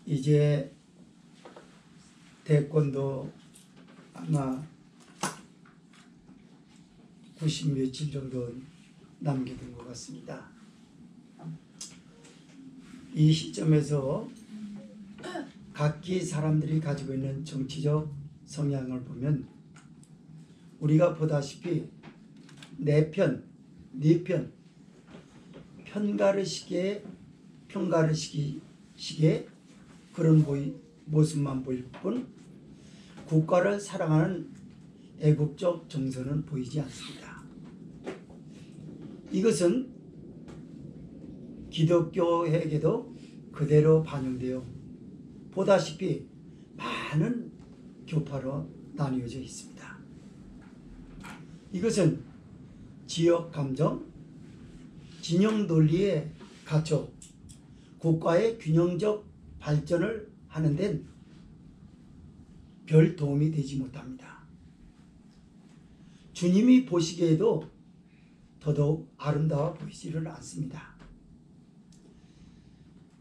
이제 대권도 아마 90 며칠 정도 남겨둔 것 같습니다. 이 시점에서 각기 사람들이 가지고 있는 정치적 성향을 보면 우리가 보다시피 내 편, 네 편, 편가르식의 그런 모습만 보일 뿐 국가를 사랑하는 애국적 정서는 보이지 않습니다. 이것은 기독교에게도 그대로 반영되어 보다시피 많은 교파로 나뉘어져 있습니다. 이것은 지역 감정, 진영 논리에 갇혀 국가의 균형적 발전을 하는 데는 별 도움이 되지 못합니다. 주님이 보시기에도 더더욱 아름다워 보이지를 않습니다.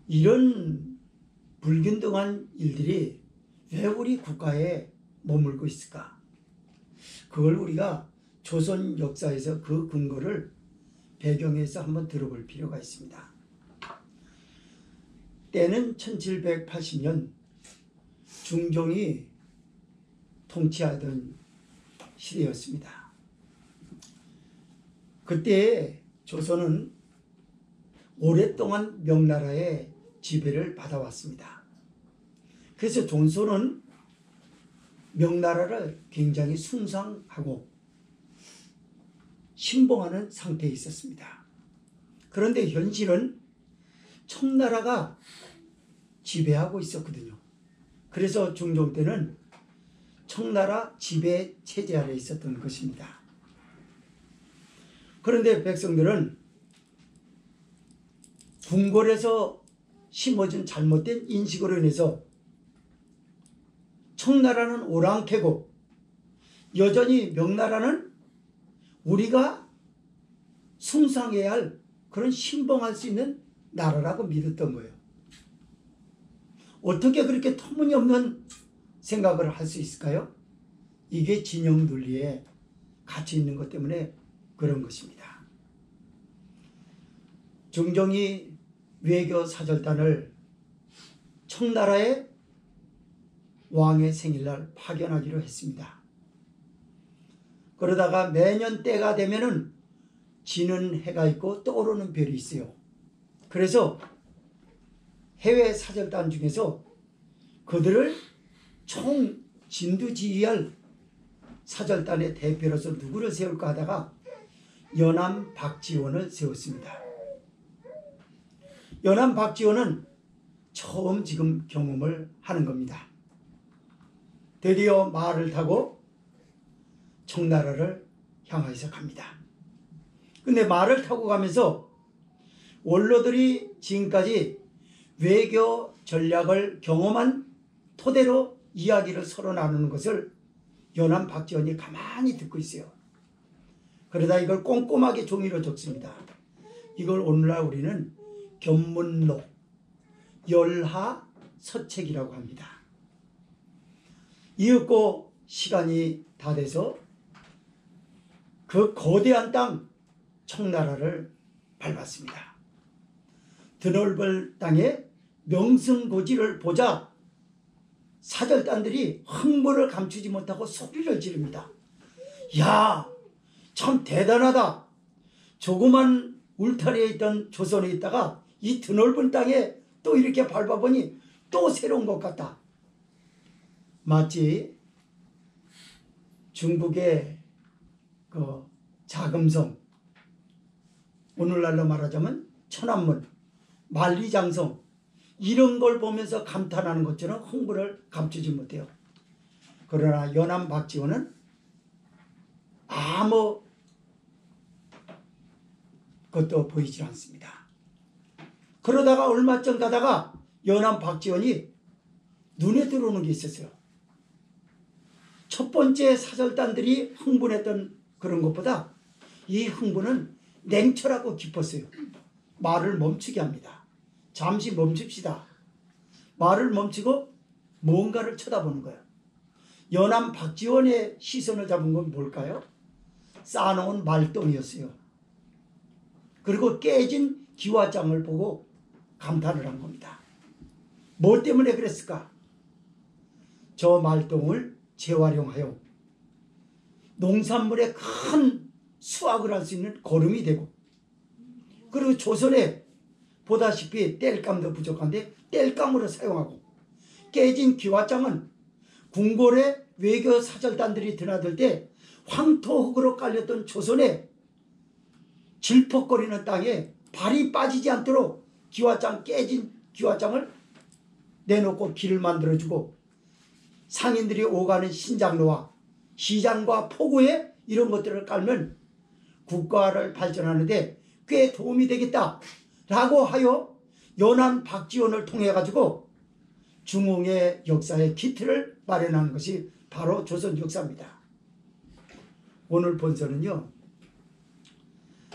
이런 불균등한 일들이 왜 우리 국가에 머물고 있을까? 그걸 우리가 조선 역사에서 그 근거를 배경에서 한번 들어볼 필요가 있습니다. 때는 1780년 중종이 통치하던 시대였습니다. 그때 조선은 오랫동안 명나라의 지배를 받아왔습니다. 그래서 조선은 명나라를 굉장히 숭상하고 신봉하는 상태에 있었습니다. 그런데 현실은 청나라가 지배하고 있었거든요. 그래서 중종 때는 청나라 지배 체제 아래 있었던 것입니다. 그런데 백성들은 궁궐에서 심어준 잘못된 인식으로 인해서 청나라는 오랑캐고 여전히 명나라는 우리가 숭상해야 할 그런 신봉할 수 있는 나라라고 믿었던 거예요. 어떻게 그렇게 터무니없는 생각을 할 수 있을까요? 이게 진영 논리에 갇혀 있는 것 때문에 그런 것입니다. 중종이 외교 사절단을 청나라의 왕의 생일날 파견하기로 했습니다. 그러다가 매년 때가 되면은 지는 해가 있고 떠오르는 별이 있어요. 그래서 해외 사절단 중에서 그들을 총 진두지휘할 사절단의 대표로서 누구를 세울까 하다가 연암 박지원을 세웠습니다. 연암 박지원은 처음 지금 경험을 하는 겁니다. 드디어 말을 타고 청나라를 향해서 갑니다. 근데 말을 타고 가면서 원로들이 지금까지 외교 전략을 경험한 토대로 이야기를 서로 나누는 것을 연암 박지원이 가만히 듣고 있어요. 그러다 이걸 꼼꼼하게 종이로 적습니다. 이걸 오늘날 우리는 견문록, 열하서책이라고 합니다. 이윽고 시간이 다 돼서 그 거대한 땅 청나라를 밟았습니다. 드넓은 땅에 명승고지를 보자 사절단들이 흥분을 감추지 못하고 소리를 지릅니다. 야, 참 대단하다. 조그만 울타리에 있던 조선에 있다가 이 드넓은 땅에 또 이렇게 밟아보니 또 새로운 것 같다. 마치 중국의 그 자금성, 오늘날로 말하자면 천안문, 만리장성 이런 걸 보면서 감탄하는 것처럼 흥분을 감추지 못해요. 그러나 연암 박지원은 아무 것도 보이지 않습니다. 그러다가 얼마 전 가다가 연암 박지원이 눈에 들어오는 게 있었어요. 첫 번째 사절단들이 흥분했던 그런 것보다 이 흥분은 냉철하고 깊었어요. 말을 멈추게 합니다. 잠시 멈춥시다. 말을 멈추고 뭔가를 쳐다보는 거예요. 연암 박지원의 시선을 잡은 건 뭘까요? 쌓아놓은 말똥이었어요. 그리고 깨진 기와장을 보고 감탄을 한 겁니다. 뭐 때문에 그랬을까? 저 말똥을 재활용하여 농산물에 큰 수확을 할 수 있는 거름이 되고, 그리고 조선에 보다시피 땔감도 부족한데 땔감으로 사용하고, 깨진 기와장은 궁궐의 외교 사절단들이 드나들 때 황토흙으로 깔렸던 조선의 질퍽거리는 땅에 발이 빠지지 않도록 깨진 기와장을 내놓고 길을 만들어주고, 상인들이 오가는 신장로와 시장과 포구에 이런 것들을 깔면 국가를 발전하는데 꽤 도움이 되겠다라고 하여 연안 박지원을 통해 가지고 중흥의 역사의 기틀을 마련하는 것이 바로 조선 역사입니다. 오늘 본서는요,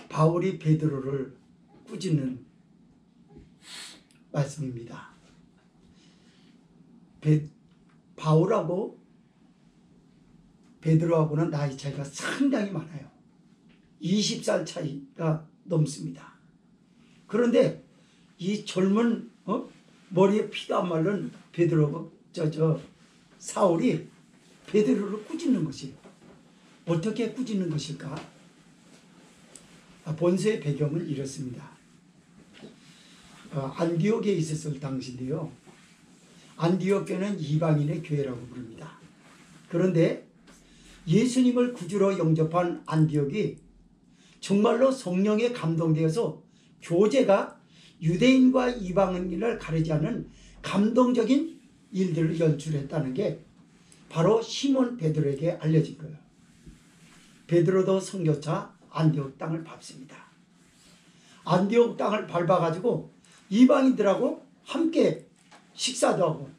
바울이 베드로를 꾸짖는 말씀입니다. 바울하고 베드로하고는 나이 차이가 상당히 많아요. 20살 차이가 넘습니다. 그런데 이 젊은 머리에 피가 안 마른 베드로가 사울이 베드로를 꾸짖는 것이에요. 어떻게 꾸짖는 것일까? 본서의 배경은 이렇습니다. 안디옥에 있었을 당시인데요. 안디옥 교회는 이방인의 교회라고 부릅니다. 그런데 예수님을 구주로 영접한 안디옥이 정말로 성령에 감동되어서 교제가 유대인과 이방인을 가리지 않는 감동적인 일들을 연출했다는 게 바로 시몬 베드로에게 알려진 거예요. 베드로도 선교차 안디옥 땅을 밟습니다. 안디옥 땅을 밟아가지고 이방인들하고 함께 식사도 하고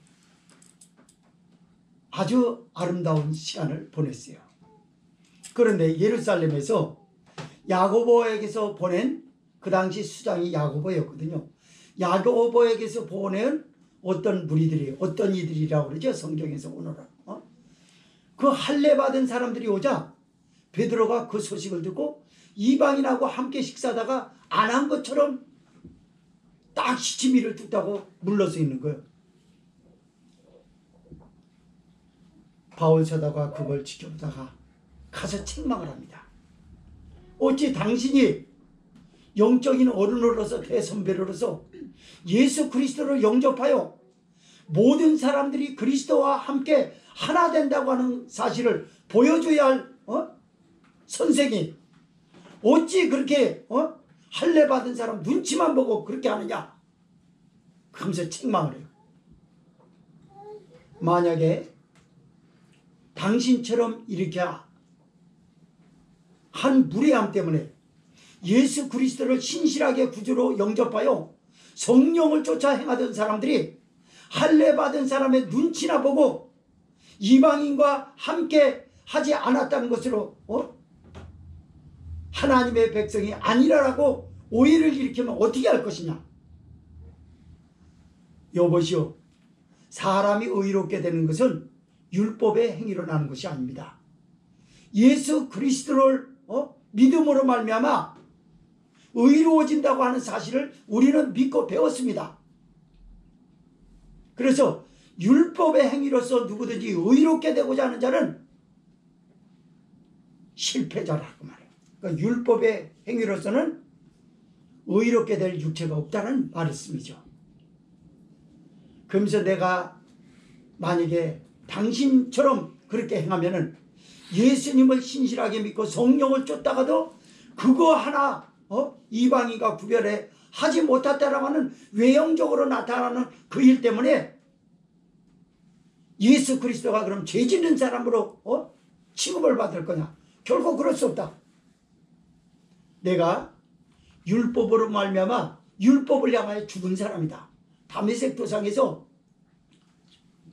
아주 아름다운 시간을 보냈어요. 그런데 예루살렘에서 야고보에게서 보낸, 그 당시 수장이 야고보였거든요. 야고보에게서 보낸 어떤 무리들이, 어떤 이들이라고 그러죠, 성경에서 오늘은. 그 할례 받은 사람들이 오자 베드로가 그 소식을 듣고 이방인하고 함께 식사하다가 안 한 것처럼 딱 시치미를 뜯다고 물러서 있는 거예요. 바울 사도가 그걸 지켜보다가 가서 책망을 합니다. 어찌 당신이 영적인 어른으로서 대선배로서 예수 그리스도를 영접하여 모든 사람들이 그리스도와 함께 하나 된다고 하는 사실을 보여줘야 할 선생이 어찌 그렇게 할례 받은 사람 눈치만 보고 그렇게 하느냐 하면서 책망을 해요. 만약에 당신처럼 이렇게 한 무례함 때문에 예수 그리스도를 신실하게 구주로 영접하여 성령을 쫓아 행하던 사람들이 할례 받은 사람의 눈치나 보고 이방인과 함께 하지 않았다는 것으로 하나님의 백성이 아니라라고 오해를 일으키면 어떻게 할 것이냐. 여보시오, 사람이 의롭게 되는 것은 율법의 행위로 나는 것이 아닙니다. 예수 그리스도를 믿음으로 말미암아 의로워진다고 하는 사실을 우리는 믿고 배웠습니다. 그래서 율법의 행위로서 누구든지 의롭게 되고자 하는 자는 실패자라고 말해요. 그러니까 율법의 행위로서는 의롭게 될 육체가 없다는 말씀이죠. 그러면서 내가 만약에 당신처럼 그렇게 행하면은 예수님을 신실하게 믿고 성령을 쫓다가도 그거 하나 이방인과 구별해 하지 못했다라고 하는 외형적으로 나타나는 그 일 때문에 예수 그리스도가 그럼 죄 짓는 사람으로 취급을 받을 거냐? 결코 그럴 수 없다. 내가 율법으로 말미암아 율법을 향하여 죽은 사람이다. 다메섹 도상에서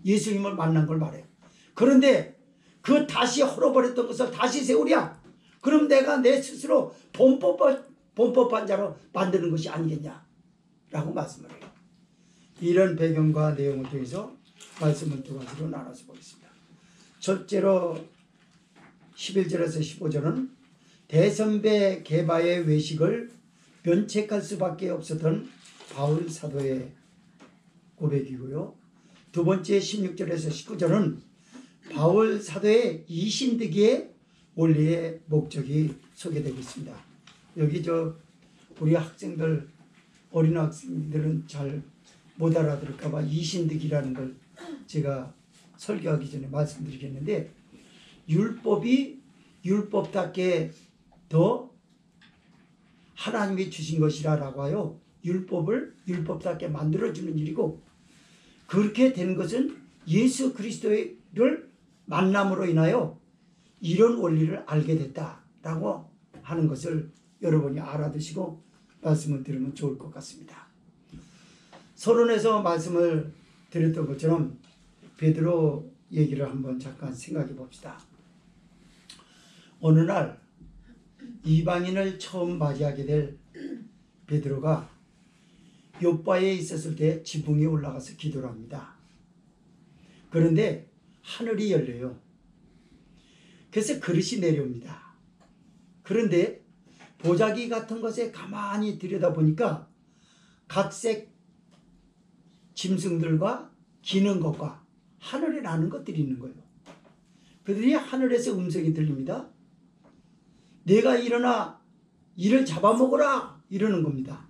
예수님을 만난 걸 말해요. 그런데 그 다시 헐어버렸던 것을 다시 세우랴? 그럼 내가 내 스스로 범법한 자로 만드는 것이 아니겠냐? 라고 말씀을 해요. 이런 배경과 내용을 통해서 말씀을 두 가지로 나눠서 보겠습니다. 첫째로 11절에서 15절은 대선배 게바의 외식을 면책할 수밖에 없었던 바울 사도의 고백이고요. 두 번째 16절에서 19절은 바울 사도의 이신득이의 원리의 목적이 소개되고 있습니다. 여기 우리 학생들, 어린 학생들은 잘 못 알아들을까봐 이신득이라는 걸 제가 설교하기 전에 말씀드리겠는데, 율법이 율법답게 더 하나님이 주신 것이라고 하여 율법을 율법답게 만들어주는 일이고, 그렇게 된 것은 예수 그리스도를 만남으로 인하여 이런 원리를 알게 됐다라고 하는 것을 여러분이 알아두시고 말씀을 들으면 좋을 것 같습니다. 서론에서 말씀을 드렸던 것처럼 베드로 얘기를 한번 잠깐 생각해 봅시다. 어느 날 이방인을 처음 맞이하게 될 베드로가 욥바에 있었을 때 지붕에 올라가서 기도를 합니다. 그런데 하늘이 열려요. 그래서 그릇이 내려옵니다. 그런데 보자기 같은 것에 가만히 들여다보니까 각색 짐승들과 기는 것과 하늘에 나는 것들이 있는 거예요. 그들이 하늘에서 음성이 들립니다. 내가 일어나 이를 잡아먹으라 이러는 겁니다.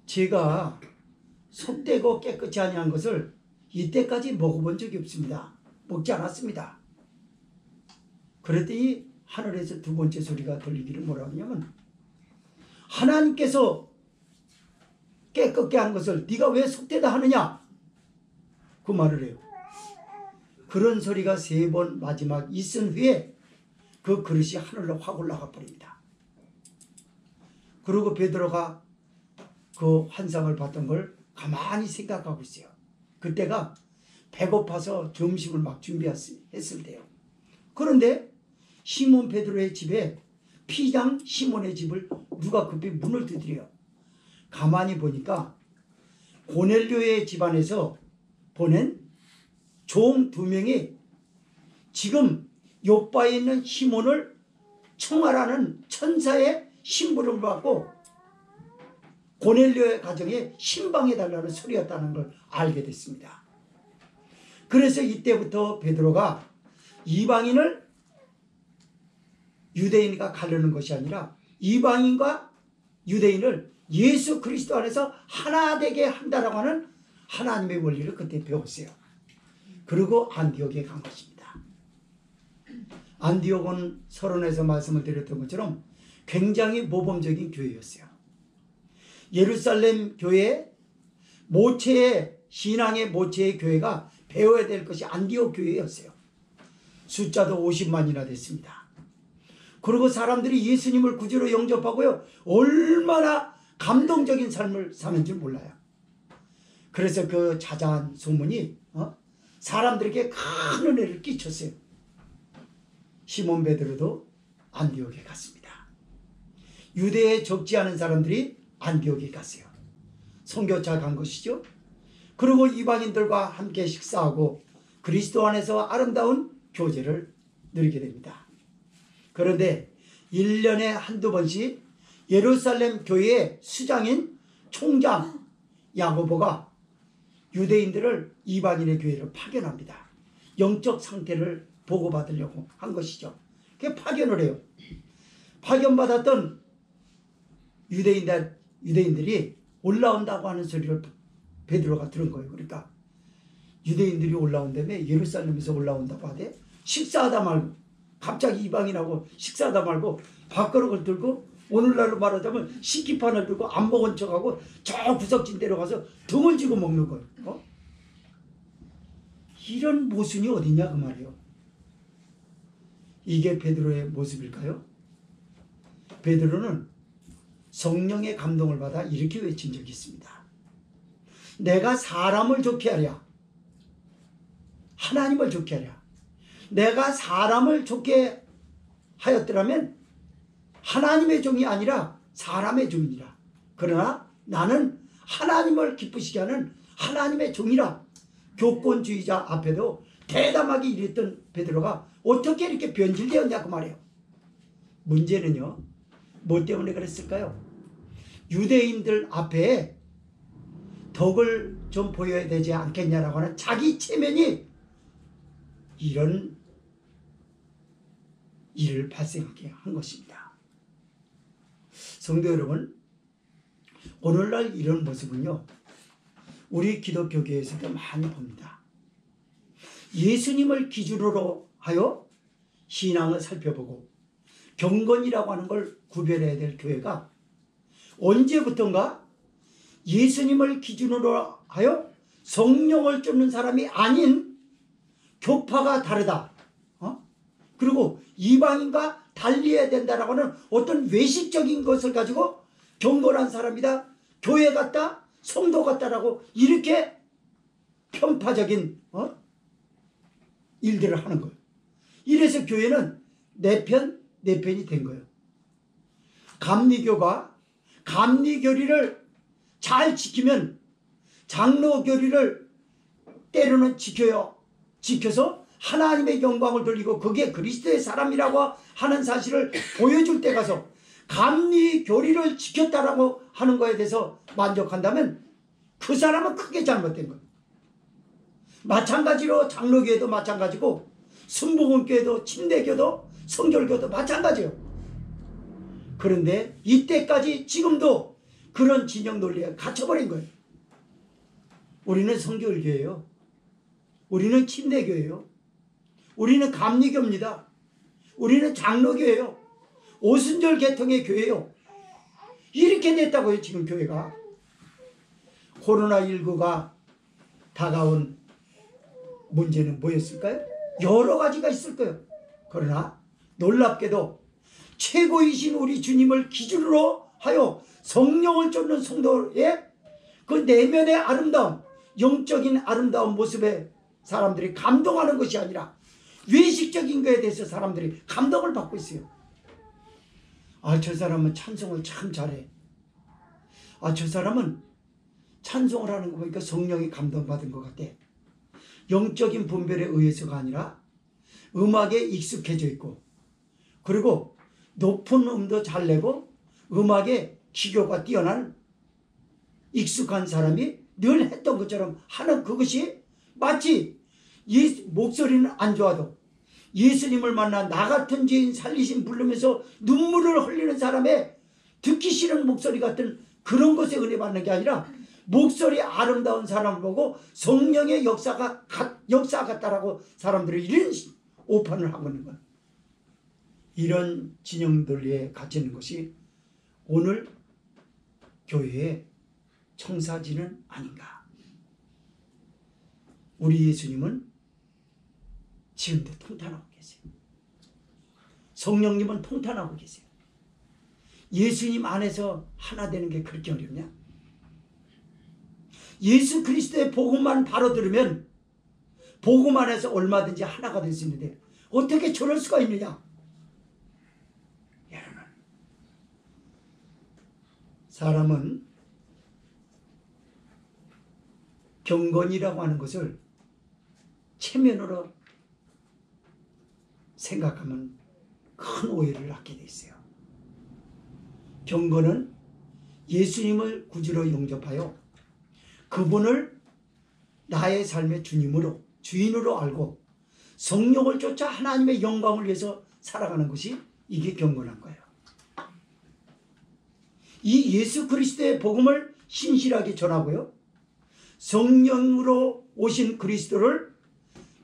제가 속되고 깨끗이 아니한 것을 이때까지 먹어본 적이 없습니다. 먹지 않았습니다. 그랬더니 하늘에서 두 번째 소리가 들리기를 뭐라고 하냐면, 하나님께서 깨끗게 한 것을 네가 왜 속되다 하느냐, 그 말을 해요. 그런 소리가 세 번 마지막 있은 후에 그 그릇이 하늘로 확 올라가 버립니다. 그리고 베드로가 그 환상을 봤던 걸 가만히 생각하고 있어요. 그때가 배고파서 점심을 막 준비했을 때요. 그런데 시몬 베드로의 집에 피장 시몬의 집을 누가 급히 문을 두드려요. 가만히 보니까 고넬료의 집안에서 보낸 종 2명이 지금 욥바에 있는 시몬을 청하라는 천사의 심부름을 받고 고넬료의 가정에 신방해달라는 소리였다는 걸 알게 됐습니다. 그래서 이때부터 베드로가 이방인을 유대인과 가르는 것이 아니라 이방인과 유대인을 예수 그리스도 안에서 하나 되게 한다라고 하는 하나님의 원리를 그때 배웠어요. 그리고 안디옥에 간 것입니다. 안디옥은 서론에서 말씀을 드렸던 것처럼 굉장히 모범적인 교회였어요. 예루살렘 교회 모체의 신앙의 모체의 교회가 배워야 될 것이 안디옥 교회였어요. 숫자도 50만이나 됐습니다. 그리고 사람들이 예수님을 구주로 영접하고요, 얼마나 감동적인 삶을 사는 줄 몰라요. 그래서 그 자자한 소문이 사람들에게 큰 은혜를 끼쳤어요. 시몬 베드로도 안디옥에 갔습니다. 유대에 적지 않은 사람들이 안디옥에 갔어요. 선교차 간 것이죠. 그리고 이방인들과 함께 식사하고 그리스도 안에서 아름다운 교제를 누리게 됩니다. 그런데 1년에 한두 번씩 예루살렘 교회의 수장인 총장 야고보가 유대인들을 이방인의 교회로 파견합니다. 영적 상태를 보고받으려고 한 것이죠. 그게 파견을 해요. 파견받았던 유대인들이 올라온다고 하는 소리를 베드로가 들은 거예요. 그러니까 유대인들이 올라온다며 예루살렘에서 올라온다고 하대. 식사하다 말고, 갑자기 이방인하고 식사하다 말고 밥그릇을 들고, 오늘날로 말하자면 식기판을 들고 안 먹은 척하고 저 구석진 데로 가서 등을 쥐고 먹는 거예요. 이런 모순이 어디냐 그 말이에요. 이게 베드로의 모습일까요? 베드로는 성령의 감동을 받아 이렇게 외친 적이 있습니다. 내가 사람을 좋게 하랴, 하나님을 좋게 하랴. 내가 사람을 좋게 하였더라면 하나님의 종이 아니라 사람의 종이니라. 그러나 나는 하나님을 기쁘시게 하는 하나님의 종이라. 교권주의자 앞에도 대담하게 이랬던 베드로가 어떻게 이렇게 변질되었냐고 말해요. 문제는요, 뭐 때문에 그랬을까요? 유대인들 앞에 덕을 좀 보여야 되지 않겠냐라고 하는 자기 체면이 이런 일을 발생하게 한 것입니다. 성도 여러분, 오늘날 이런 모습은요, 우리 기독교계에서도 많이 봅니다. 예수님을 기준으로 하여 신앙을 살펴보고 경건이라고 하는 걸 구별해야 될 교회가 언제부턴가 예수님을 기준으로 하여 성령을 쫓는 사람이 아닌 교파가 다르다, 그리고 이방인과 달리해야 된다라고 하는 어떤 외식적인 것을 가지고 경건한 사람이다, 교회 같다, 성도 같다라고 이렇게 편파적인 일들을 하는 거예요. 이래서 교회는 내 편이 된 거예요. 감리교가 감리교리를 잘 지키면 장로교리를 때로는 지켜서 하나님의 영광을 돌리고 그게 그리스도의 사람이라고 하는 사실을 보여줄 때 가서 감리교리를 지켰다라고 하는 거에 대해서 만족한다면 그 사람은 크게 잘못된 거예요. 마찬가지로 장로교회도 마찬가지고 순복음교회도 침례교도 성결교도 마찬가지예요. 그런데 이때까지 지금도 그런 진영 논리에 갇혀버린 거예요. 우리는 성결교회예요. 우리는 침례교회예요. 우리는 감리교입니다. 우리는 장로교회예요. 오순절 계통의 교회예요. 이렇게 됐다고요, 지금 교회가. 코로나19가 다가온 문제는 뭐였을까요? 여러 가지가 있을 거예요. 그러나 놀랍게도 최고이신 우리 주님을 기준으로 하여 성령을 쫓는 성도의 그 내면의 아름다움, 영적인 아름다운 모습에 사람들이 감동하는 것이 아니라 외식적인 것에 대해서 사람들이 감동을 받고 있어요. 아, 저 사람은 찬송을 참 잘해. 아, 저 사람은 찬송을 하는 거 보니까 성령이 감동받은 것 같아. 영적인 분별에 의해서가 아니라 음악에 익숙해져 있고, 그리고 높은 음도 잘 내고 음악에 기교가 뛰어난 익숙한 사람이 늘 했던 것처럼 하는 그것이 마치 목소리는 안 좋아도 예수님을 만나 나 같은 죄인 살리신 부르면서 눈물을 흘리는 사람의 듣기 싫은 목소리 같은 그런 것에 은혜 받는 게 아니라 목소리 아름다운 사람을 보고 성령의 역사 같다라고 사람들이 이런 오판을 하고 있는 거예요. 이런 진영 논리에 갇히는 것이 오늘 교회의 청사진은 아닌가. 우리 예수님은 지금도 통탄하고 계세요. 성령님은 통탄하고 계세요. 예수님 안에서 하나 되는 게 그렇게 어렵냐? 예수 그리스도의 복음만 바로 들으면 복음 안에서 얼마든지 하나가 될 수 있는데 어떻게 저럴 수가 있느냐? 여러분, 사람은 경건이라고 하는 것을 체면으로 생각하면 큰 오해를 갖게 돼 있어요. 경건은 예수님을 구주로 영접하여 그분을 나의 삶의 주님으로, 주인으로 알고 성령을 쫓아 하나님의 영광을 위해서 살아가는 것이 이게 경건한 거예요. 이 예수 그리스도의 복음을 신실하게 전하고요, 성령으로 오신 그리스도를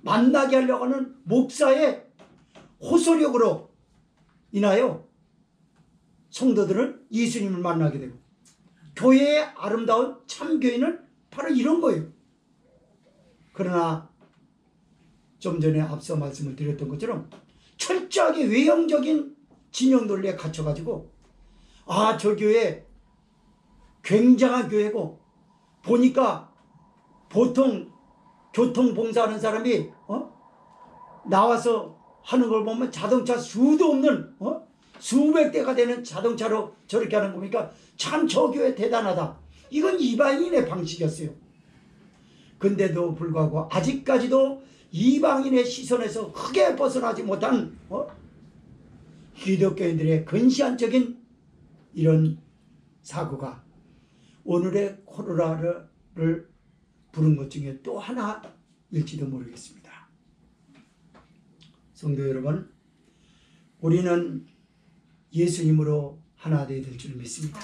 만나게 하려고 하는 목사의 호소력으로 인하여 성도들은 예수님을 만나게 되고, 교회의 아름다운 참교회는 바로 이런 거예요. 그러나 좀 전에 앞서 말씀을 드렸던 것처럼 철저하게 외형적인 진영 논리에 갇혀가지고, 아, 저 교회 굉장한 교회고, 보니까 보통 교통봉사하는 사람이 나와서 하는 걸 보면 자동차 수도 없는 수백 대가 되는 자동차로 저렇게 하는 거 보니까 참 저 교회 대단하다. 이건 이방인의 방식이었어요. 근데도 불구하고 아직까지도 이방인의 시선에서 크게 벗어나지 못한 기독교인들의 근시안적인 이런 사고가 오늘의 코로나를 부른 것 중에 또 하나일지도 모르겠습니다. 성도 여러분, 우리는 예수님으로 하나 되어야 될 줄 믿습니다.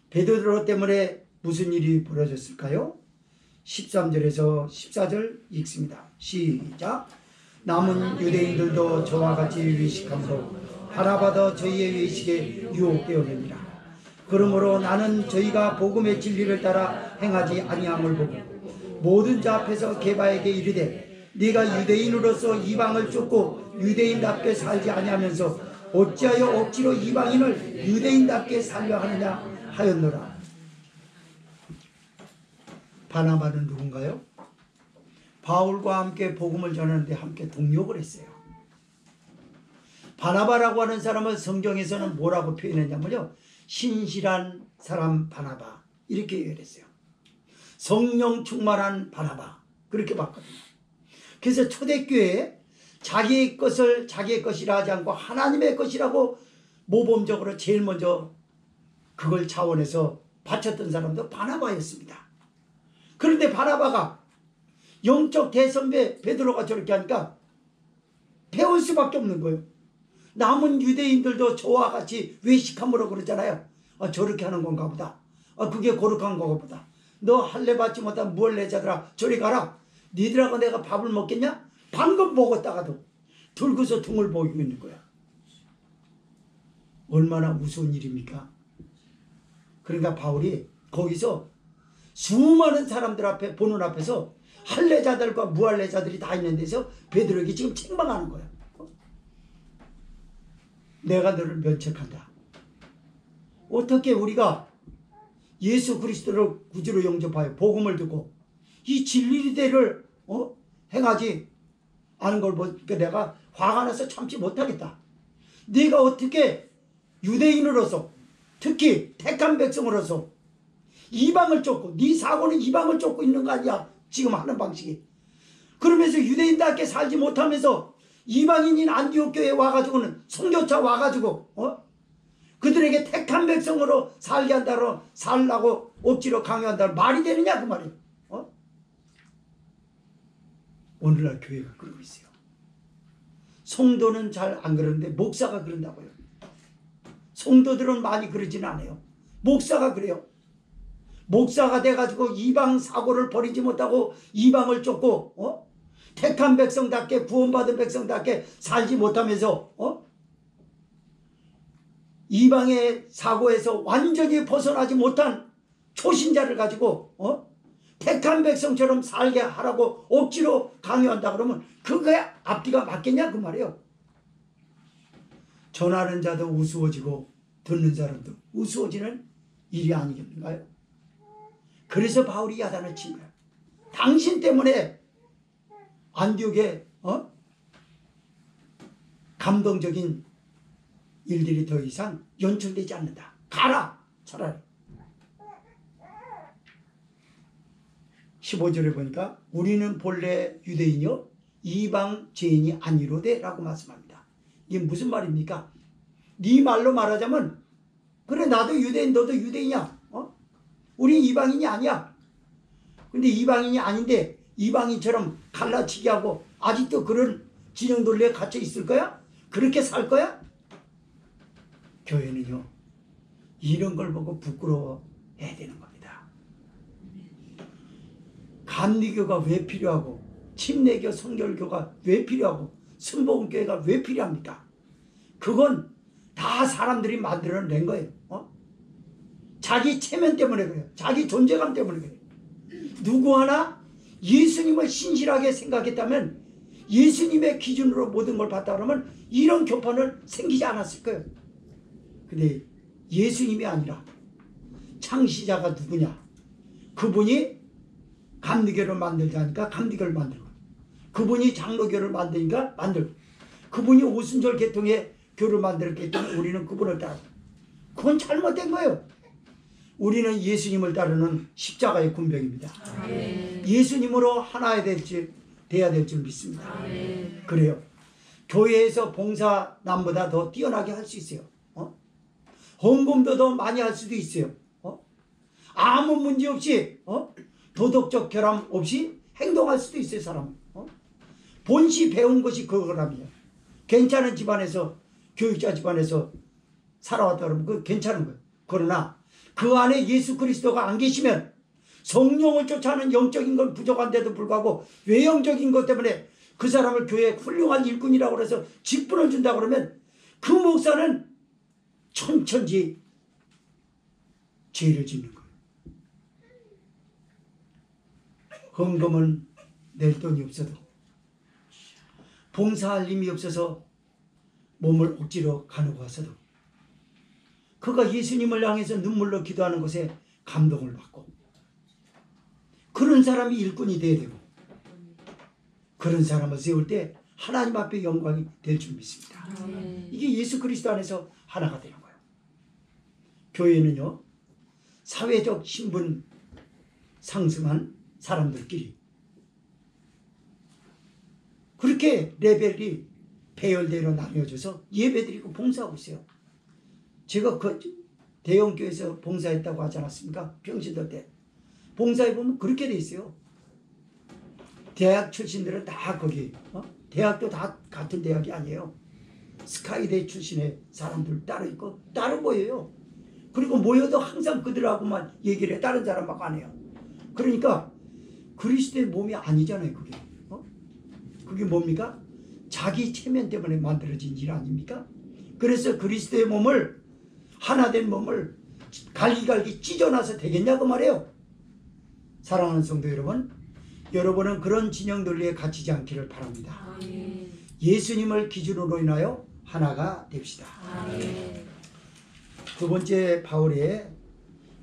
베드로 때문에 무슨 일이 벌어졌을까요? 13절에서 14절 읽습니다. 시작. 남은 유대인들도 저와 같이 외식함으로 바나바도 저희의 외식에 유혹되었느니라. 그러므로 나는 저희가 복음의 진리를 따라 행하지 아니함을 보고 모든 자 앞에서 게바에게 이르되 네가 유대인으로서 이방을 쫓고 유대인답게 살지 아니하면서 어찌하여 억지로 이방인을 유대인답게 살려 하느냐 하였노라. 바나바는 누군가요? 바울과 함께 복음을 전하는데 함께 동역을 했어요. 바나바라고 하는 사람은 성경에서는 뭐라고 표현했냐면요, 신실한 사람 바나바 이렇게 얘기했어요. 성령 충만한 바나바 그렇게 봤거든요. 그래서 초대교회에 자기의 것을 자기의 것이라 하지 않고 하나님의 것이라고 모범적으로 제일 먼저 그걸 차원에서 바쳤던 사람도 바나바였습니다. 그런데 바나바가 영적 대선배 베드로가 저렇게 하니까 배울 수밖에 없는 거예요. 남은 유대인들도 저와 같이 외식함으로 그러잖아요. 저렇게 하는 건가 보다. 그게 거룩한 건가 보다. 너 할례 받지 못한 무할례자들아 저리 가라. 니들하고 내가 밥을 먹겠냐? 방금 먹었다가도 들고서 등을 보이고 있는 거야. 얼마나 무서운 일입니까? 그러니까 바울이 거기서 수많은 사람들 앞에 보는 앞에서 할례자들과 무할례자들이 다 있는 데서 베드로에게 지금 책망하는 거야. 내가 너를 면책한다. 어떻게 우리가 예수 그리스도를 구주로 영접하여 복음을 듣고 이 진리대를 행하지 않은 걸 보니까 내가 화가 나서 참지 못하겠다. 네가 어떻게 유대인으로서 특히 택한 백성으로서 이방을 쫓고 네 사고는 이방을 쫓고 있는 거 아니야 지금 하는 방식이. 그러면서 유대인답게 살지 못하면서 이방인인 안디옥 교회에 와가지고는 선교차 와가지고 그들에게 택한 백성으로 살게 한다로 살라고 억지로 강요한다로 말이 되느냐 그 말이에요. 오늘날 교회가 그러고 있어요. 성도는 잘 안 그러는데 목사가 그런다고요. 성도들은 많이 그러진 않아요. 목사가 그래요. 목사가 돼가지고 이방 사고를 버리지 못하고 이방을 쫓고 택한 백성답게 구원받은 백성답게 살지 못하면서 이방의 사고에서 완전히 벗어나지 못한 초신자를 가지고 택한 백성처럼 살게 하라고 억지로 강요한다 그러면 그거에 앞뒤가 맞겠냐 그 말이에요. 전하는 자도 우스워지고 듣는 사람도 우스워지는 일이 아니겠는가요? 그래서 바울이 야단을 친 거야. 당신 때문에 안디옥에 감동적인 일들이 더 이상 연출되지 않는다. 가라 차라리. 15절에 보니까 우리는 본래 유대인이요 이방 죄인이 아니로되 라고 말씀합니다. 이게 무슨 말입니까? 네 말로 말하자면 그래 나도 유대인 너도 유대인이야. 우린 이방인이 아니야. 근데 이방인이 아닌데 이방인처럼 갈라치기 하고 아직도 그런 진영 논리에 갇혀 있을 거야? 그렇게 살 거야? 교회는요 이런 걸 보고 부끄러워해야 되는 겁니다. 감리교가 왜 필요하고 침례교 성결교가 왜 필요하고 순복음교회가 왜 필요합니까? 그건 다 사람들이 만들어낸 거예요. 자기 체면 때문에 그래요. 자기 존재감 때문에 그래요. 누구 하나 예수님을 신실하게 생각했다면 예수님의 기준으로 모든 걸 봤다 그러면 이런 교판은 생기지 않았을 거예요. 근데 예수님이 아니라 창시자가 누구냐? 그분이 감리교를 만들자니까 감리교를 만들고 그분이 장로교를 만드니까 만들고 그분이 오순절 계통의 교를 만들었기 때문에 우리는 그분을 따르고 그건 잘못된 거예요. 우리는 예수님을 따르는 십자가의 군병입니다. 예수님으로 하나 돼야 될 줄 믿습니다. 그래요. 교회에서 봉사 남보다 더 뛰어나게 할 수 있어요. 헌금도 더 많이 할 수도 있어요. 아무 문제 없이 도덕적 결함 없이 행동할 수도 있어요. 사람은. 본시 배운 것이 그거라며. 괜찮은 집안에서 교육자 집안에서 살아왔다 그러면 그거 괜찮은 거예요. 그러나 그 안에 예수 그리스도가 안 계시면 성령을 쫓아하는 영적인 건 부족한데도 불구하고 외형적인 것 때문에 그 사람을 교회에 훌륭한 일꾼이라고 해서 직분을 준다고 그러면 그 목사는 천천지 죄를 짓는 거예요. 헌금은 낼 돈이 없어도 봉사할 힘이 없어서 몸을 억지로 가누고 왔어도 그가 예수님을 향해서 눈물로 기도하는 것에 감동을 받고 그런 사람이 일꾼이 돼야 되고 그런 사람을 세울 때 하나님 앞에 영광이 될 줄 믿습니다. 이게 예수 그리스도 안에서 하나가 되는 거예요. 교회는요, 사회적 신분 상승한 사람들끼리 그렇게 레벨이 배열대로 나뉘어져서 예배드리고 봉사하고 있어요. 제가 그 대형교회에서 봉사했다고 하지 않았습니까? 병신들 때. 봉사해보면 그렇게 돼 있어요. 대학 출신들은 다 거기, 대학도 다 같은 대학이 아니에요. 스카이대 출신의 사람들 따로 있고 따로 모여요. 그리고 모여도 항상 그들하고만 얘기를 해. 다른 사람하고 안 해요. 그러니까 그리스도의 몸이 아니잖아요. 그게. 그게 뭡니까? 자기 체면 때문에 만들어진 일 아닙니까? 그래서 그리스도의 몸을 하나 된 몸을 갈기갈기 찢어놔서 되겠냐고 말해요. 사랑하는 성도 여러분, 여러분은 그런 진영 논리에 갇히지 않기를 바랍니다. 예수님을 기준으로 인하여 하나가 됩시다. 두 번째 바울의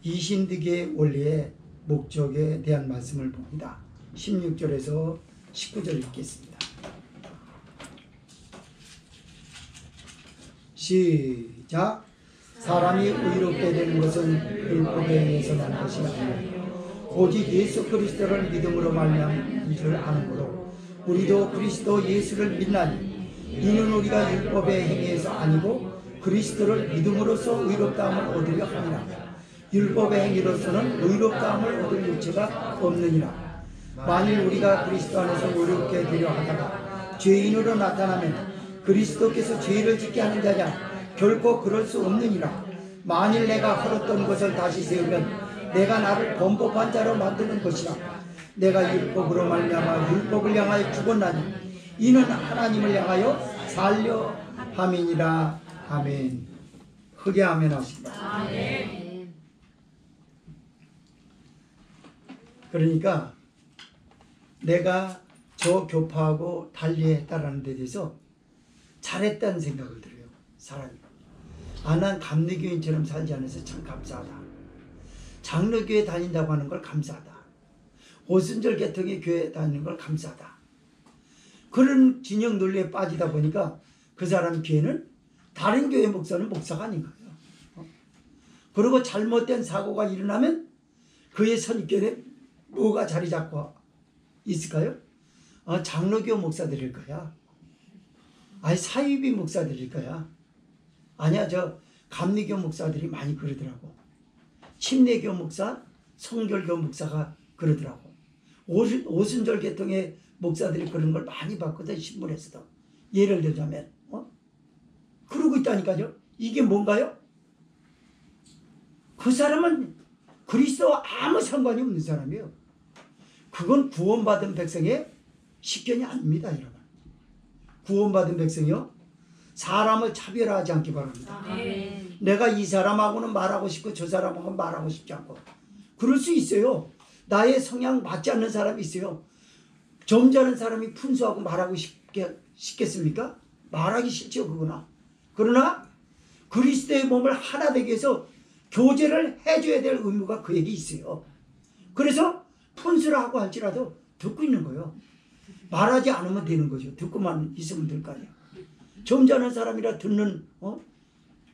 이신득의 원리의 목적에 대한 말씀을 봅니다. 16절에서 19절 읽겠습니다. 시작. 사람이 의롭게 되는 것은 율법에 의해서 난 것이 아니요 오직 예수 그리스도를 믿음으로 말미암은 줄 아는고로 우리도 그리스도 예수를 믿나니 이는 우리가 율법의 행위에서 아니고 그리스도를 믿음으로써 의롭다함을 얻으려 함이라. 율법의 행위로서는 의롭다함을 얻을 육체가 없느니라. 만일 우리가 그리스도 안에서 의롭게 되려 하다가 죄인으로 나타나면 그리스도께서 죄를 짓게 하는 자냐? 결코 그럴 수 없느니라. 만일 내가 헐었던 것을 다시 세우면 내가 나를 범법한 자로 만드는 것이라. 내가 율법으로 말미암아 율법을 향하여 죽었나니 이는 하나님을 향하여 살려 함이니라. 아멘. 크게 아멘 하십니다. 그러니까 내가 저 교파하고 달리했다라는 데 대해서 잘했다는 생각을 들어요. 사람이. 난 감리교인처럼 살지 않아서 참 감사하다. 장로교회 다닌다고 하는 걸 감사하다. 오순절 계통의 교회 다니는 걸 감사하다. 그런 진영 논리에 빠지다 보니까 그 사람 교회는 다른 교회 목사는 목사가 아닌 거예요. 그리고 잘못된 사고가 일어나면 그의 선입견에 뭐가 자리 잡고 있을까요? 장로교 목사들일 거야. 아니 사이비 목사들일 거야. 아니야, 저 감리교 목사들이 많이 그러더라고. 침례교 목사, 성결교 목사가 그러더라고. 오순절 계통의 목사들이 그런 걸 많이 봤거든, 신문에서도. 예를 들자면 그러고 있다니까요. 이게 뭔가요? 그 사람은 그리스도와 아무 상관이 없는 사람이에요. 그건 구원받은 백성의 식견이 아닙니다, 여러분. 구원받은 백성이요, 사람을 차별하지 않기 바랍니다. 내가 이 사람하고는 말하고 싶고 저 사람하고는 말하고 싶지 않고 그럴 수 있어요. 나의 성향 맞지 않는 사람이 있어요. 점잖은 사람이 분수하고 말하고 싶겠습니까? 말하기 싫죠, 그거나. 그러나 그리스도의 몸을 하나 되게 해서 교제를 해줘야 될 의무가 그에게 있어요. 그래서 분수를 하고 할지라도 듣고 있는 거예요. 말하지 않으면 되는 거죠. 듣고만 있으면 될 거 아니에요. 점잖은 사람이라 듣는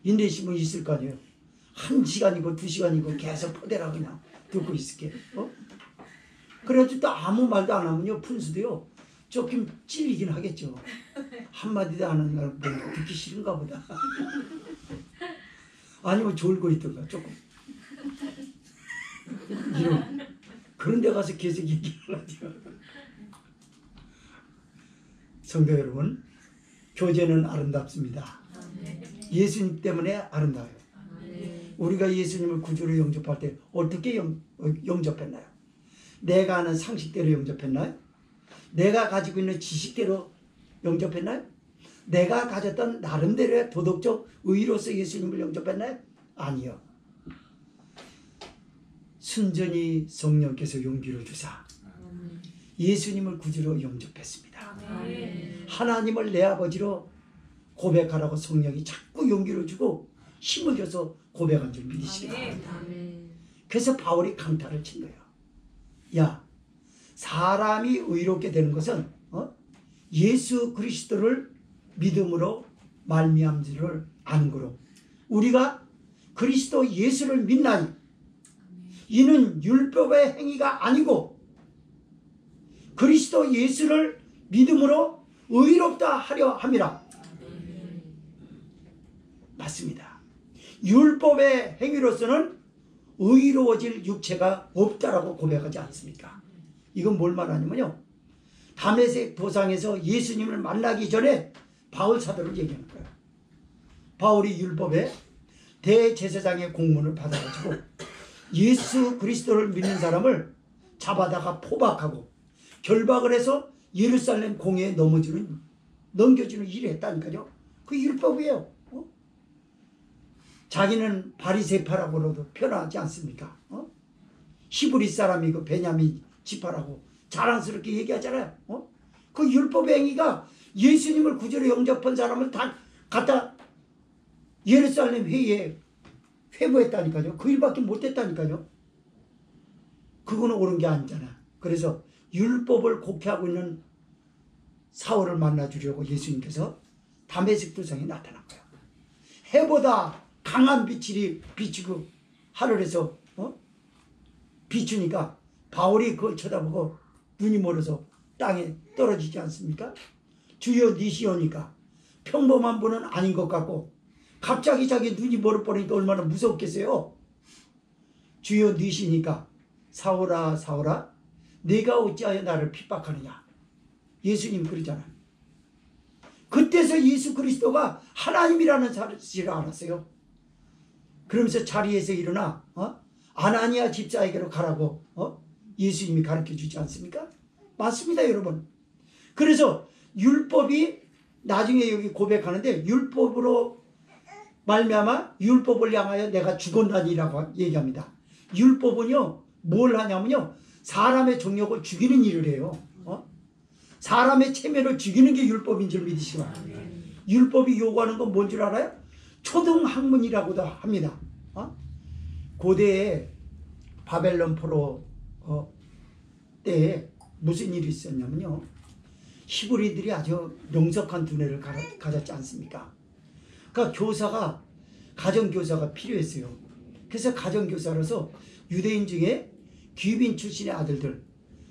인내심은 있을 거 아니에요. 1시간이고 2시간이고 계속 퍼대라 그냥 듣고 있을게. 그래도 또 아무 말도 안 하면요 분수도요 조금 찔리긴 하겠죠. 한마디도 안 하는 걸 보니까 듣기 싫은가 보다. 아니면 졸고 있던가 조금. 이런 그런 데 가서 계속 얘기하려죠. 성도 여러분, 교제는 아름답습니다. 예수님 때문에 아름다워요. 우리가 예수님을 구주로 영접할 때 어떻게 영접했나요? 내가 아는 상식대로 영접했나요? 내가 가지고 있는 지식대로 영접했나요? 내가 가졌던 나름대로의 도덕적 의의로서 예수님을 영접했나요? 아니요. 순전히 성령께서 용기를 주사 예수님을 구주로 영접했습니다. 하나님을 내 아버지로 고백하라고 성령이 자꾸 용기를 주고 힘을 줘서 고백한 줄 믿으시기 바랍니다. 그래서 바울이 강타를 친 거예요. 야, 사람이 의롭게 되는 것은 예수 그리스도를 믿음으로 말미암은 줄을 아는 거로 우리가 그리스도 예수를 믿나니 이는 율법의 행위가 아니고 그리스도 예수를 믿음으로 의롭다 하려 함이라. 맞습니다. 율법의 행위로서는 의로워질 육체가 없다라고 고백하지 않습니까? 이건 뭘 말하냐면요. 다메섹 도상에서 예수님을 만나기 전에 바울 사도를 얘기하는 거예요. 바울이 율법의 대제사장의 공문을 받아가지고 예수 그리스도를 믿는 사람을 잡아다가 포박하고 결박을 해서 예루살렘 공회에 넘겨주는 일을 했다니까요. 그 율법이에요. 자기는 바리새파라고도 표현하지 않습니까? 히브리 사람이 그 베냐민 지파라고 자랑스럽게 얘기하잖아요. 그 율법의 행위가 예수님을 구주로 영접한 사람을 다 갖다 예루살렘 회의에 회부했다니까요. 그 일밖에 못했다니까요. 그거는 옳은 게 아니잖아. 그래서 율법을 곡해하고 있는 사울을 만나주려고 예수님께서 다메섹 도상에 나타난 거예요. 해보다 강한 빛이 비추고 하늘에서 비추니까 바울이 그걸 쳐다보고 눈이 멀어서 땅에 떨어지지 않습니까? 주여 니시오니까 평범한 분은 아닌 것 같고 갑자기 자기 눈이 멀어버리니까 얼마나 무섭겠어요. 주여 니시니까 사울아 사울아 네가 어찌하여 나를 핍박하느냐. 예수님 그러잖아요. 그때서 예수 그리스도가 하나님이라는 사실을 알았어요. 그러면서 자리에서 일어나 아나니아 집사에게로 가라고 예수님이 가르쳐주지 않습니까? 맞습니다 여러분. 그래서 율법이 나중에 여기 고백하는데 율법으로 말미암아 율법을 향하여 내가 죽었나니라고 얘기합니다. 율법은요 뭘 하냐면요 사람의 정욕을 죽이는 일을 해요. 사람의 체면을 죽이는 게 율법인 줄 믿으시기 바랍니다. 율법이 요구하는 건 뭔 줄 알아요? 초등학문이라고도 합니다. 고대에 바벨론 포로 때에 무슨 일이 있었냐면요. 히브리들이 아주 명석한 두뇌를 가졌지 않습니까? 그러니까 교사가 가정교사가 필요했어요. 그래서 가정교사로서 유대인 중에 귀빈 출신의 아들들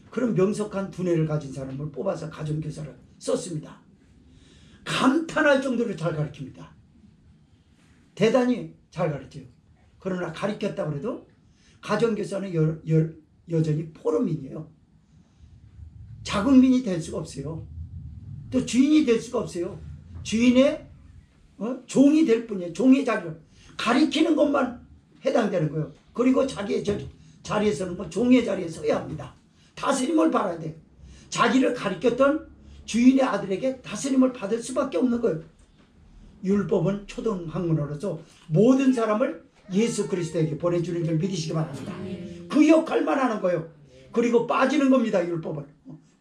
그런 명석한 두뇌를 가진 사람을 뽑아서 가정교사를 썼습니다. 감탄할 정도로 잘 가르칩니다. 대단히 잘 가르쳐요. 그러나 가르쳤다고 해도 가정교사는 여전히 포로민이에요. 자국민이 될 수가 없어요. 또 주인이 될 수가 없어요. 주인의 종이 될 뿐이에요. 종의 자리로 가리키는 것만 해당되는 거예요. 그리고 자기의 자리에서는 뭐 종의 자리에 서야 합니다. 다스림을 받아야 돼. 자기를 가리켰던 주인의 아들에게 다스림을 받을 수밖에 없는 거예요. 율법은 초등학문으로서 모든 사람을 예수 그리스도에게 보내주는 줄 믿으시기 바랍니다. 그 역할만 하는 거예요. 그리고 빠지는 겁니다. 율법은.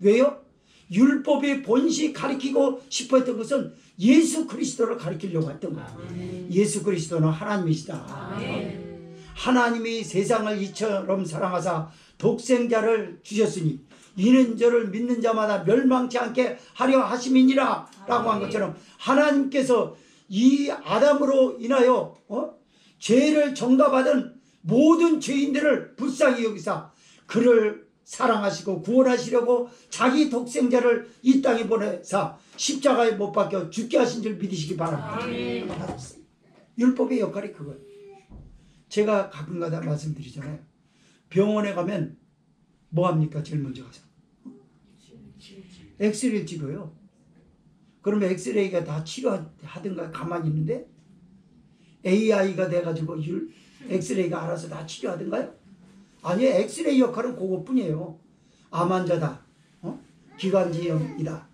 왜요? 율법이 본시 가리키고 싶어 했던 것은 예수 그리스도를 가리키려고 했던 거예요. 예수 그리스도는 하나님이시다. 하나님이 세상을 이처럼 사랑하사 독생자를 주셨으니 이는 저를 믿는 자마다 멸망치 않게 하려 하심이니라 라고 한 것처럼 하나님께서 이 아담으로 인하여 죄를 전가받은 모든 죄인들을 불쌍히 여기사 그를 사랑하시고 구원하시려고 자기 독생자를 이 땅에 보내사 십자가에 못 박혀 죽게 하신 줄 믿으시기 바랍니다. 아멘. 율법의 역할이 그거예요. 제가 가끔가다 말씀드리잖아요. 병원에 가면 뭐 합니까? 제일 먼저 가서 엑스레이를 찍어요. 그러면 엑스레이가 다 치료하든가 가만히 있는데 AI가 돼가지고 엑스레이가 알아서 다 치료하든가요? 아니, 엑스레이 역할은 그것뿐이에요. 암 환자다, 기관지염이다,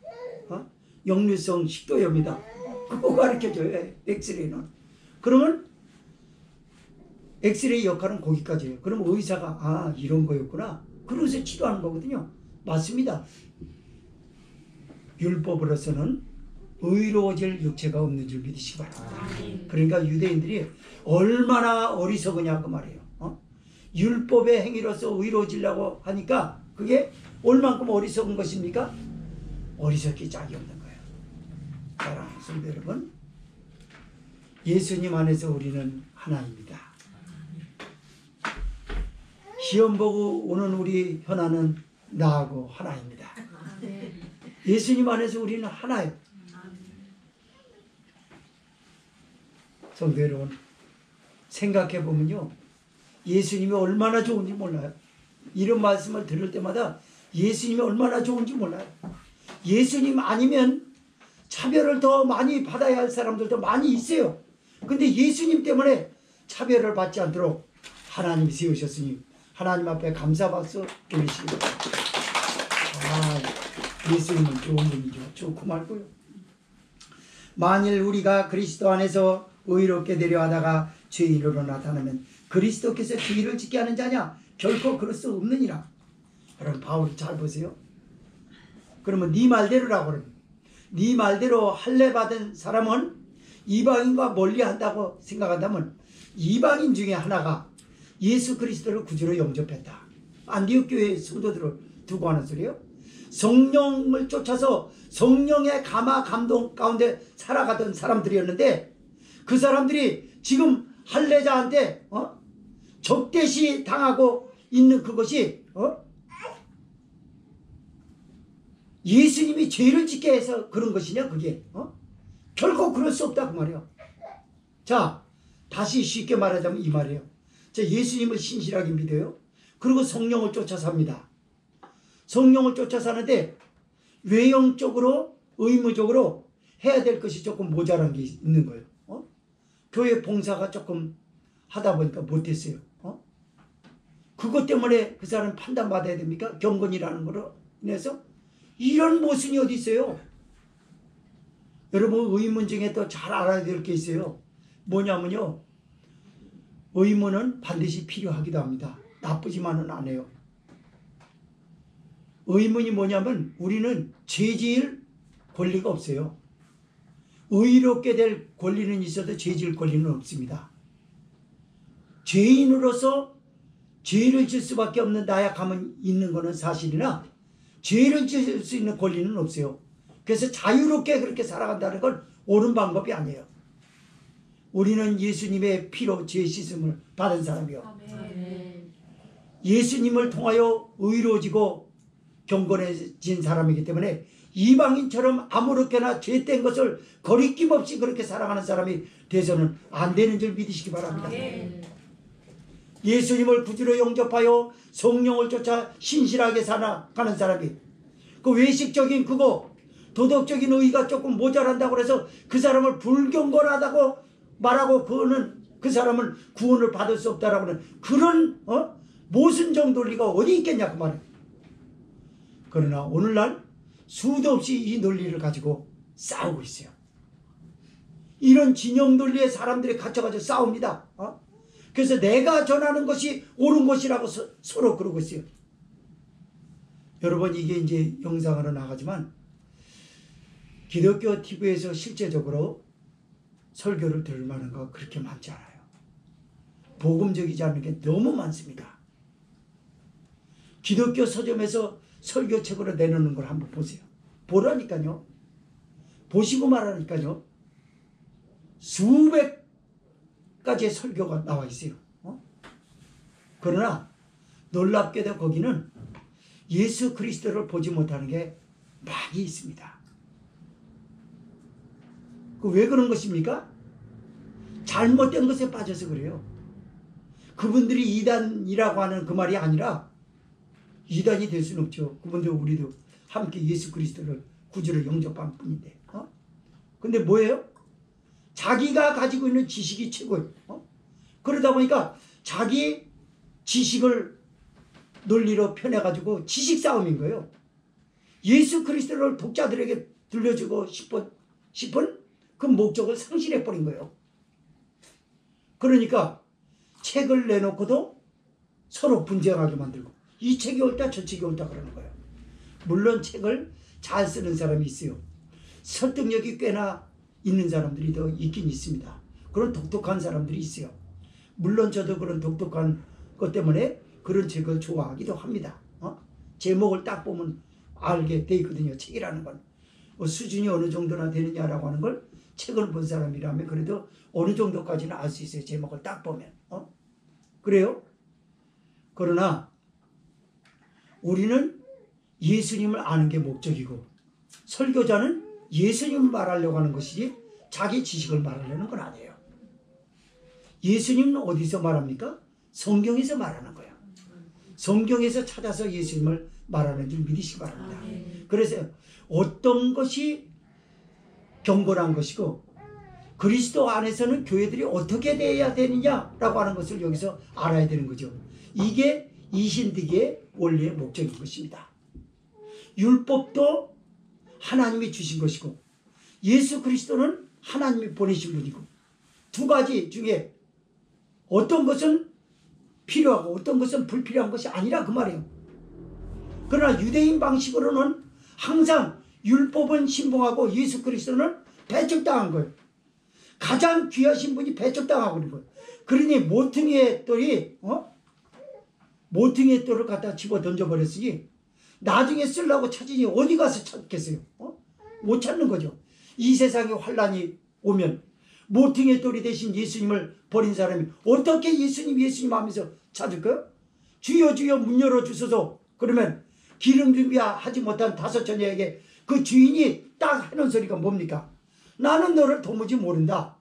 역류성 식도염이다, 그거 가르쳐줘요. 엑스레이는. 그러면 엑스레이 역할은 거기까지예요. 그럼 의사가 이런 거였구나, 그러면서 치료하는 거거든요. 맞습니다. 율법으로서는 의로워질 육체가 없는 줄 믿으시기 바랍니다. 그러니까 유대인들이 얼마나 어리석으냐 그 말이에요. 율법의 행위로서 의로워지려고 하니까 그게 얼만큼 어리석은 것입니까? 어리석기 짝이 없는 거예요. 사랑하는 성도 여러분, 예수님 안에서 우리는 하나입니다. 시험 보고 오는 우리 현아는 나하고 하나입니다. 예수님 안에서 우리는 하나예요. 성도 여러분, 생각해 보면요, 예수님이 얼마나 좋은지 몰라요. 이런 말씀을 들을 때마다 예수님이 얼마나 좋은지 몰라요. 예수님 아니면 차별을 더 많이 받아야 할 사람들도 많이 있어요. 근데 예수님 때문에 차별을 받지 않도록 하나님이 세우셨으니 하나님 앞에 감사 박수 올리시기 바랍니다. 예수님은 좋은 분이죠. 좋고 말고요. 만일 우리가 그리스도 안에서 의롭게 되려 하다가 죄인으로 나타나면 그리스도께서 죄를 짓게 하는 자냐? 결코 그럴 수 없느니라. 여러분, 바울이 잘 보세요. 그러면 네 말대로라고 그러면, 네 말대로 할례 받은 사람은 이방인과 멀리한다고 생각한다면 이방인 중에 하나가 예수 그리스도를 구주로 영접했다. 안디옥 교회의 성도들을 두고 하는 소리예요. 성령을 쫓아서 성령의 감화 감동 가운데 살아가던 사람들이었는데 그 사람들이 지금 할례자한테 적대시 당하고 있는 그것이 예수님이 죄를 짓게 해서 그런 것이냐 그게? 결코 그럴 수 없다 그 말이에요. 자, 다시 쉽게 말하자면 이 말이에요. 자, 예수님을 신실하게 믿어요. 그리고 성령을 쫓아 삽니다. 성령을 쫓아 사는데 외형적으로 의무적으로 해야 될 것이 조금 모자란 게 있는 거예요. 교회 봉사가 조금 하다 보니까 못했어요. 그것 때문에 그 사람 판단받아야 됩니까? 경건이라는 거로 인해서? 이런 모순이 어디 있어요? 여러분, 의문 중에 또 잘 알아야 될 게 있어요. 뭐냐면요, 의문은 반드시 필요하기도 합니다. 나쁘지만은 안 해요. 의문이 뭐냐면 우리는 죄 지을 권리가 없어요. 의롭게 될 권리는 있어도 죄 지을 권리는 없습니다. 죄인으로서 죄를 질 수밖에 없는 나약함은 있는 것은 사실이나 죄를 지을 수 있는 권리는 없어요. 그래서 자유롭게 그렇게 살아간다는 건 옳은 방법이 아니에요. 우리는 예수님의 피로 죄 씻음을 받은 사람이요. 아멘. 예수님을 통하여 의로워지고 경건해진 사람이기 때문에 이방인처럼 아무렇게나 죄된 것을 거리낌 없이 그렇게 살아가는 사람이 돼서는 안 되는 줄 믿으시기 바랍니다. 아멘. 예수님을 구주로 영접하여 성령을 쫓아 신실하게 살아가는 사람이, 그 외식적인 그거 도덕적인 의의가 조금 모자란다고 해서 그 사람을 불경건하다고 말하고 그 사람은 구원을 받을 수 없다라고 하는 그런 모순적 논리가 어디 있겠냐 그 말이에요. 그러나 오늘날 수도 없이 이 논리를 가지고 싸우고 있어요. 이런 진영 논리에 사람들이 갇혀가지고 싸웁니다. 그래서 내가 전하는 것이 옳은 것이라고 서로 그러고 있어요. 여러분, 이게 이제 영상으로 나가지만 기독교 TV에서 실제적으로 설교를 들을 만한 거 그렇게 많지 않아요. 복음적이지 않은 게 너무 많습니다. 기독교 서점에서 설교책으로 내놓는 걸 한번 보세요. 보라니까요. 보시고 말하니까요. 수백 가지의 설교가 나와 있어요. 그러나 놀랍게도 거기는 예수 그리스도를 보지 못하는 게 많이 있습니다. 왜 그런 것입니까? 잘못된 것에 빠져서 그래요. 그분들이 이단이라고 하는 그 말이 아니라 이단이 될 수는 없죠. 그분들 우리도 함께 예수 그리스도를 구주를 영접한 뿐인데. 근데 뭐예요? 자기가 가지고 있는 지식이 최고예요. 그러다 보니까 자기 지식을 논리로 펴내가지고 지식 싸움인 거예요. 예수 그리스도를 독자들에게 들려주고 싶은 그 목적을 상실해버린 거예요. 그러니까 책을 내놓고도 서로 분쟁하게 만들고 이 책이 옳다 저 책이 옳다 그러는 거예요. 물론 책을 잘 쓰는 사람이 있어요. 설득력이 꽤나 있는 사람들이 더 있긴 있습니다. 그런 독특한 사람들이 있어요. 물론 저도 그런 독특한 것 때문에 그런 책을 좋아하기도 합니다. 제목을 딱 보면 알게 돼 있거든요. 책이라는 건 수준이 어느 정도나 되느냐라고 하는 걸 책을 본 사람이라면 그래도 어느 정도까지는 알 수 있어요. 제목을 딱 보면. 그래요? 그러나 우리는 예수님을 아는 게 목적이고 설교자는 예수님을 말하려고 하는 것이지 자기 지식을 말하려는 건 아니에요. 예수님은 어디서 말합니까? 성경에서 말하는 거예요. 성경에서 찾아서 예수님을 말하는 줄 믿으시기 바랍니다. 그래서 어떤 것이 경건한 것이고 그리스도 안에서는 교회들이 어떻게 되어야 되느냐라고 하는 것을 여기서 알아야 되는 거죠. 이게 이신득의 원리의 목적인 것입니다. 율법도 하나님이 주신 것이고 예수 그리스도는 하나님이 보내신 분이고 두 가지 중에 어떤 것은 필요하고 어떤 것은 불필요한 것이 아니라 그 말이에요. 그러나 유대인 방식으로는 항상 율법은 신봉하고 예수 그리스도는 배척당한 거예요. 가장 귀하신 분이 배척당하고 있는 거예요. 그러니 모퉁이의 돌이 모퉁이의 돌을 갖다 집어 던져버렸으니 나중에 쓰려고 찾으니 어디 가서 찾겠어요? 못 찾는 거죠. 이 세상에 환란이 오면 모퉁이의 돌이 대신 예수님을 버린 사람이 어떻게 예수님 하면서 찾을까요? 주여 주여 문 열어주소서. 그러면 기름 준비하지 못한 5 처녀에게 그 주인이 딱 하는 소리가 뭡니까? 나는 너를 도무지 모른다.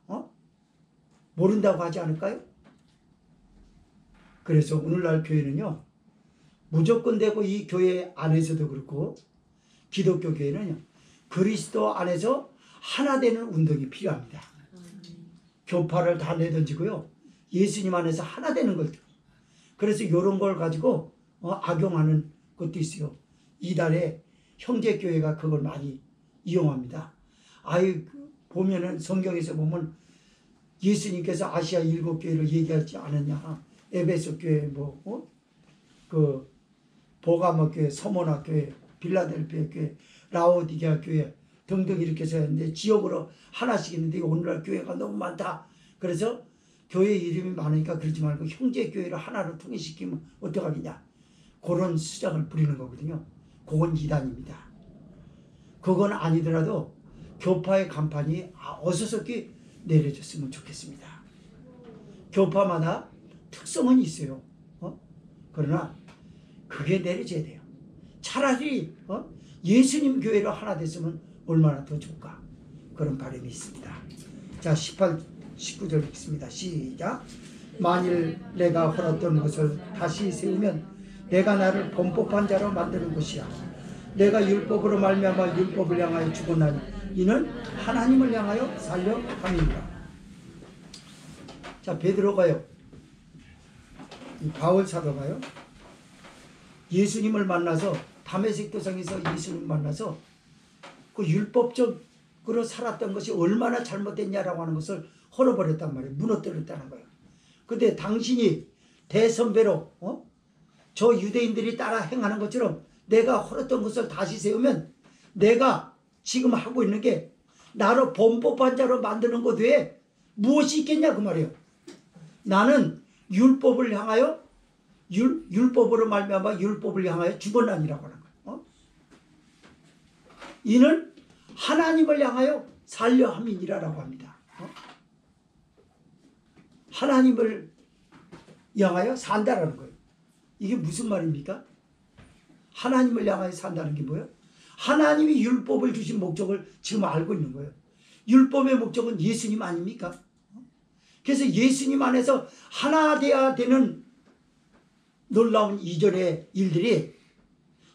모른다고 하지 않을까요? 그래서 오늘날 교회는요. 무조건 되고 이 교회 안에서도 그렇고 기독교 교회는요. 그리스도 안에서 하나 되는 운동이 필요합니다. 교파를 다 내던지고요. 예수님 안에서 하나 되는 것들. 그래서 이런 걸 가지고 악용하는 것도 있어요. 이달에 형제교회가 그걸 많이 이용합니다. 보면은 성경에서 보면 예수님께서 아시아 7교회를 얘기하지 않았냐. 에베소 교회 그 보가모 교회, 서모나 교회, 빌라델피아 교회, 라오디게아 교회 등등 이렇게 해서 했는데 지역으로 하나씩 있는데 오늘날 교회가 너무 많다. 그래서 교회 이름이 많으니까 그러지 말고 형제교회를 하나로 통일시키면 어떡하겠냐. 그런 수작을 부리는 거거든요. 그건 이단입니다. 그건 아니더라도 교파의 간판이 어수선히 내려졌으면 좋겠습니다. 교파마다 특성은 있어요. 그러나 그게 내려져야 돼요. 차라리 예수님 교회로 하나 됐으면 얼마나 더 좋을까. 그런 바람이 있습니다. 자 18, 19절 읽습니다. 시작. 만일 내가 헐었던 것을 다시 세우면 내가 나를 범법한 자로 만드는 것이야. 내가 율법으로 말미암아 율법을 향하여 죽었나니 이는 하나님을 향하여 살려 함이니라. 자 베드로가요. 이 바울 사도가요. 예수님을 만나서 다메섹 도상에서 예수님을 만나서 그 율법적으로 살았던 것이 얼마나 잘못됐냐라고 하는 것을 헐어버렸단 말이에요. 무너뜨렸다는 거예요. 근데 당신이 대선배로 저 유대인들이 따라 행하는 것처럼 내가 헐었던 것을 다시 세우면 내가 지금 하고 있는 게 나를 범법한 자로 만드는 것 외에 무엇이 있겠냐 그 말이에요. 나는 율법을 향하여 율법으로 말미암아 율법을 향하여 죽었나니라고 하는 거예요. 이는 하나님을 향하여 살려 함이니라라고 합니다. 하나님을 향하여 산다라는 거예요. 이게 무슨 말입니까? 하나님을 향하여 산다는 게 뭐예요? 하나님이 율법을 주신 목적을 지금 알고 있는 거예요. 율법의 목적은 예수님 아닙니까? 그래서 예수님 안에서 하나 되어야 되는 놀라운 이전의 일들이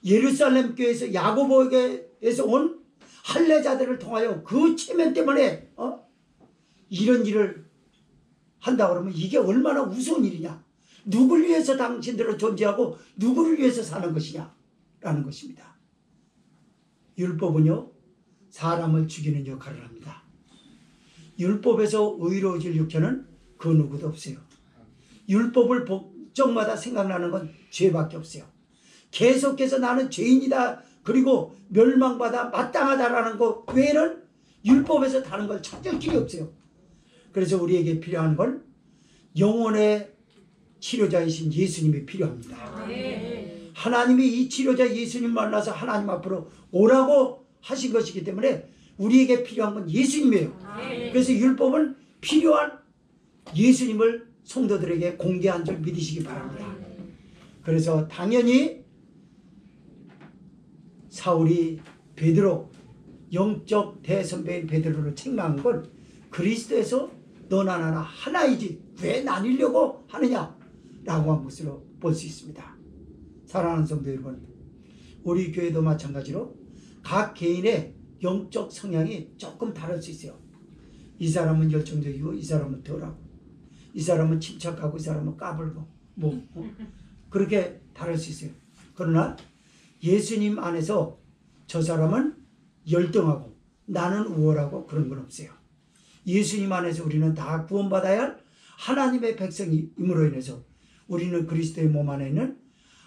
예루살렘 교회에서 야고보에게서 온 할례자들을 통하여 그 체면 때문에 이런 일을 한다 그러면 이게 얼마나 우스운 일이냐. 누구를 위해서 당신들은 존재하고 누구를 위해서 사는 것이냐 라는 것입니다. 율법은요 사람을 죽이는 역할을 합니다. 율법에서 의로워질 육체는 그 누구도 없어요. 율법을 법정마다 생각나는 건 죄밖에 없어요. 계속해서 나는 죄인이다 그리고 멸망받아 마땅하다라는 것 외에는 율법에서 다른 걸 찾을 길이 없어요. 그래서 우리에게 필요한 건 영혼의 치료자이신 예수님이 필요합니다. 하나님이 이 치료자 예수님 만나서 하나님 앞으로 오라고 하신 것이기 때문에 우리에게 필요한 건 예수님이에요. 그래서 율법은 필요한 예수님을 성도들에게 공개한 줄 믿으시기 바랍니다. 그래서 당연히 사울이 베드로 영적 대선배인 베드로를 책망한 건 그리스도에서 너나 나나 하나이지 왜 나뉘려고 하느냐 라고 한 것으로 볼 수 있습니다. 사랑하는 성도 여러분, 우리 교회도 마찬가지로 각 개인의 영적 성향이 조금 다를 수 있어요. 이 사람은 열정적이고 이 사람은 덜하고 이 사람은 침착하고 이 사람은 까불고 그렇게 다를 수 있어요. 그러나 예수님 안에서 저 사람은 열등하고 나는 우월하고 그런 건 없어요. 예수님 안에서 우리는 다 구원받아야 할 하나님의 백성임으로 인해서 우리는 그리스도의 몸 안에 있는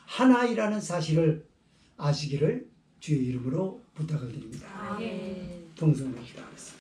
하나이라는 사실을 아시기를 주의 이름으로 부탁을 드립니다. 동성으로 기도하겠습니다.